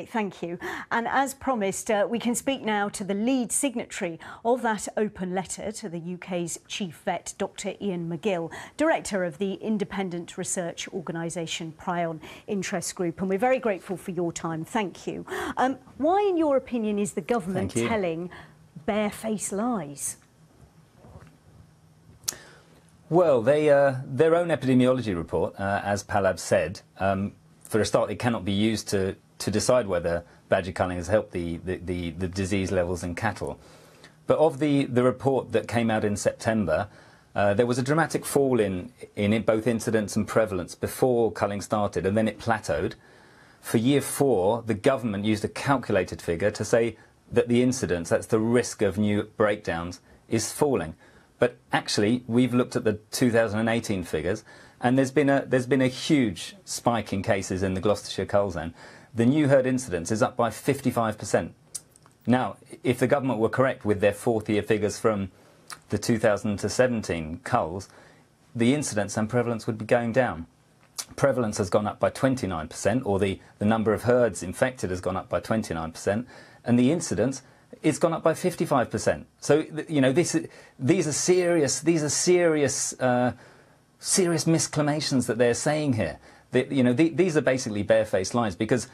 great, thank you. And as promised, we can speak now to the lead signatory of that open letter to the UK's chief vet, Dr. Iain McGill, director of the independent research organisation Prion Interest Group. And we're very grateful for your time. Thank you. Why, in your opinion, is the government telling barefaced lies? Well, their own epidemiology report, as Palab said, for a start, it cannot be used to decide whether badger culling has helped the disease levels in cattle. But of the report that came out in September, there was a dramatic fall in both incidence and prevalence before culling started, and then it plateaued. For year 4, the government used a calculated figure to say that the incidence, that's the risk of new breakdowns, is falling. But actually, we've looked at the 2018 figures, and there's been a huge spike in cases in the Gloucestershire cull zone. The new herd incidence is up by 55%. Now, if the government were correct with their fourth-year figures from the 2017 culls, the incidence and prevalence would be going down. Prevalence has gone up by 29%, or the number of herds infected has gone up by 29%, and the incidence it's gone up by 55%. So, you know, these are serious misclamations that they're saying here. These are basically barefaced lies, because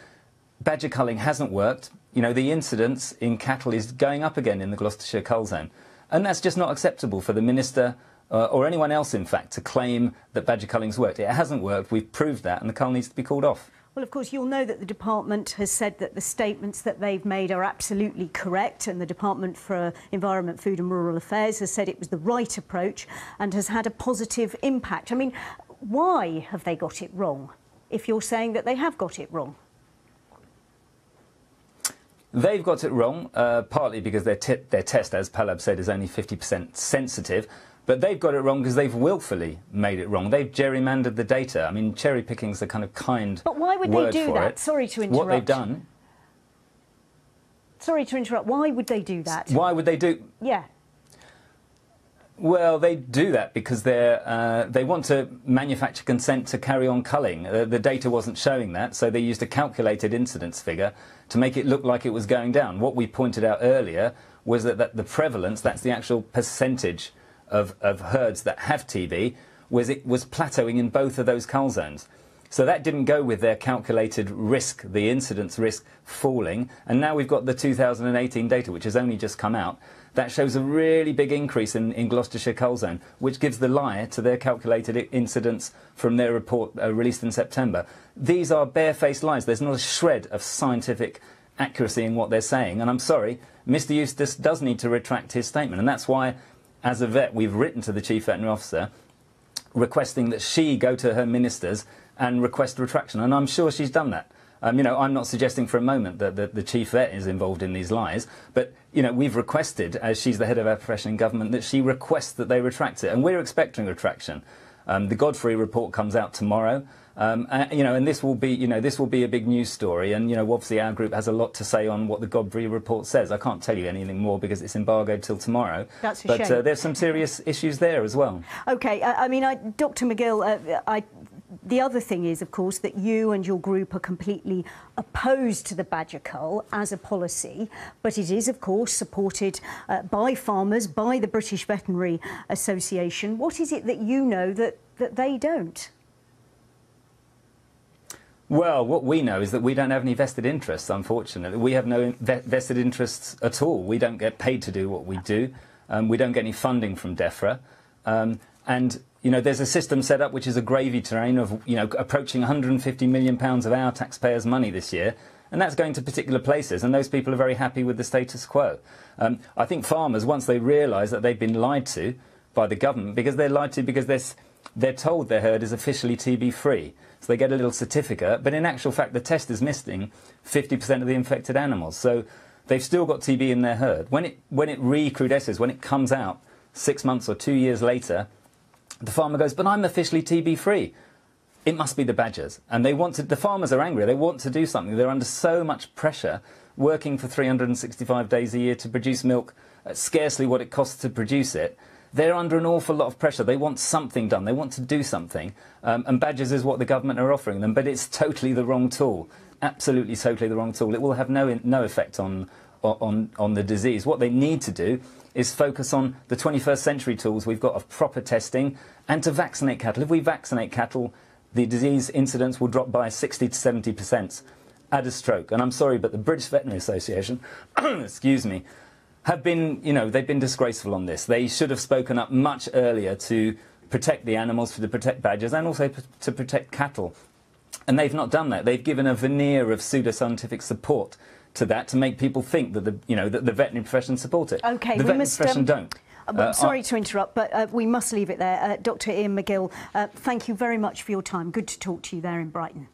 badger culling hasn't worked. You know, the incidence in cattle is going up again in the Gloucestershire cull zone, and that's just not acceptable for the minister or anyone else, in fact, to claim that badger culling's worked. It hasn't worked. We've proved that, and the cull needs to be called off. Well, of course, you'll know that the department has said that the statements that they've made are absolutely correct, and the Department for Environment, Food and Rural Affairs has said it was the right approach and has had a positive impact. I mean, why have they got it wrong, if you're saying that they have got it wrong? They've got it wrong, partly because their test, as Palab said, is only 50% sensitive. But they've got it wrong because they've willfully made it wrong. They've gerrymandered the data. I mean, cherry picking's the kind of kind But why would they do that? Sorry to interrupt. What they've done... Sorry to interrupt. Why would they do that? Why would they do... Yeah. Well, they do that because they want to manufacture consent to carry on culling. The data wasn't showing that, so they used a calculated incidence figure to make it look like it was going down. What we pointed out earlier was that the prevalence, that's the actual percentage of herds that have TB, was plateauing in both of those cull zones. So that didn't go with their calculated risk, the incidence risk falling. And now we've got the 2018 data, which has only just come out. That shows a really big increase in Gloucestershire cull zone, which gives the lie to their calculated incidence from their report released in September. These are barefaced lies. There's not a shred of scientific accuracy in what they're saying. And I'm sorry, Mr Eustace does need to retract his statement. And that's why, as a vet, we've written to the Chief Veterinary Officer requesting that she go to her ministers and request retraction. And I'm sure she's done that. You know, I'm not suggesting for a moment that the Chief Vet is involved in these lies, but, you know, we've requested, as she's the head of our profession in government, that she requests that they retract it. And we're expecting retraction. The Godfrey report comes out tomorrow. You know, and this will be a big news story. And, you know, obviously our group has a lot to say on what the Godfrey report says. I can't tell you anything more because it's embargoed till tomorrow. That's a shame. But there's some serious issues there as well. OK, I mean, Dr McGill, the other thing is, of course, that you and your group are completely opposed to the badger cull as a policy, but it is, of course, supported by farmers, by the British Veterinary Association. What is it that you know that they don't? Well, what we know is that we don't have any vested interests, unfortunately. We have no vested interests at all. We don't get paid to do what we do. We don't get any funding from DEFRA. And, you know, there's a system set up which is a gravy train of, you know, approaching £150 million of our taxpayers' money this year. And that's going to particular places. And those people are very happy with the status quo. I think farmers, once they realise that they've been lied to by the government, because they're lied to because they're told their herd is officially TB-free. So they get a little certificate, but in actual fact the test is missing 50% of the infected animals. So they've still got TB in their herd. When it recrudesces, when it comes out 6 months or 2 years later, the farmer goes, but I'm officially TB-free. It must be the badgers. And the farmers are angry. They want to do something. They're under so much pressure, working for 365 days a year to produce milk at scarcely what it costs to produce it. they're under an awful lot of pressure. They want something done. They want to do something. And badgers is what the government are offering them, but it's totally the wrong tool. Absolutely, totally the wrong tool. It will have no effect on the disease. What they need to do is focus on the 21st century tools we've got of proper testing and to vaccinate cattle. If we vaccinate cattle, the disease incidence will drop by 60 to 70%. Add a stroke. And I'm sorry, but the British Veterinary Association, excuse me, have been, they've been disgraceful on this. They should have spoken up much earlier to protect the animals, to protect badgers, and also to protect cattle. And they've not done that. They've given a veneer of pseudoscientific support to that to make people think that that the veterinary profession support it. OK, the veterinary profession don't. I'm sorry to interrupt, but we must leave it there. Dr. Iain McGill, thank you very much for your time. Good to talk to you there in Brighton.